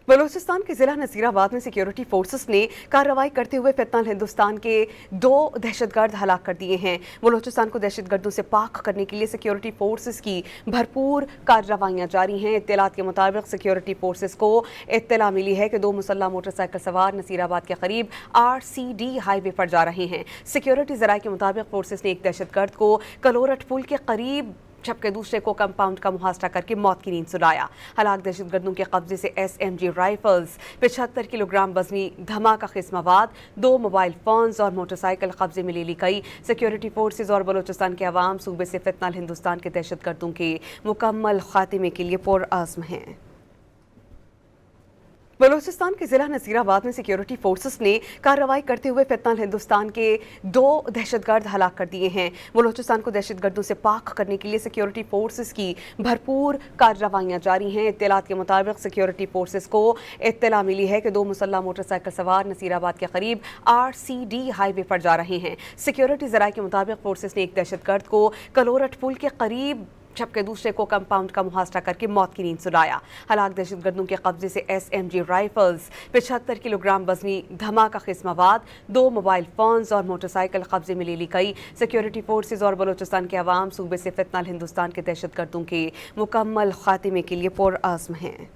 बलूचिस्तान के जिला नसीराबाद में सिक्योरिटी फोर्सेस ने कार्रवाई करते हुए फितनल हिंदुस्तान के 2 दहशतगर्द हलाक कर दिए हैं। बलूचिस्तान को दहशतगर्दों से पाक करने के लिए सिक्योरिटी फोर्सेस की भरपूर कार्रवाइयां जारी हैं। इत्तलात के मुताबिक सिक्योरिटी फोर्सेस को इत्तला मिली है कि 2 मुसल्लह मोटरसाइकिल सवार नसीराबाद के करीब RCD हाईवे पर जा रहे हैं। सिक्योरिटी जराये के मुताबिक फोर्सेस ने एक दहशतगर्द को कलोरट पुल के करीब जबकि दूसरे को कंपाउंड का मुहासरा करके मौत की नींद सुलाया। हलाक दहशतगर्दों के कब्जे से SMG राइफल्स, 75 किलोग्राम वजनी धमाका किस्मवाद, 2 मोबाइल फोन्स और मोटरसाइकिल कब्जे में ले ली गई। सिक्योरिटी फोर्सेज और बलूचिस्तान के अवाम सूबे से फितनल हिंदुस्तान के दहशतगर्दों के मुकम्मल खात्मे के लिए पुरअज़्म हैं। बलूचिस्तान के जिला नसीराबाद में सिक्योरिटी फोर्सेस ने कार्रवाई करते हुए फितनल हिंदुस्तान के 2 दहशतगर्द हलाक कर दिए हैं। बलूचिस्तान को दहशतगर्दों से पाक करने के लिए सिक्योरिटी फोर्सेस की भरपूर कार्रवाइयां जारी हैं। इत्तलात के मुताबिक सिक्योरिटी फोर्सेस को इत्तला मिली है कि 2 मुसल्लह मोटरसाइकिल सवार नसीराबाद के करीब RCD हाईवे पर जा रहे हैं। सिक्योरिटी जराये के मुताबिक फोर्सेस ने एक दहशतगर्द को कलोरट पुल के करीब जबकि दूसरे को कंपाउंड का मुहासरा करके मौत की नींद सुलाया। हलाक दहशतगर्दों के कब्जे से SMG राइफल्स, 75 किलोग्राम वजनी धमाका किस्मवाद, 2 मोबाइल फोन्स और मोटरसाइकिल कब्जे में ले ली गई। सिक्योरिटी फोर्सेज और बलूचिस्तान के अवाम सूबे से फितनल हिंदुस्तान के दहशतगर्दों के मुकम्मल खात्मे के लिए पुरअज़्म हैं।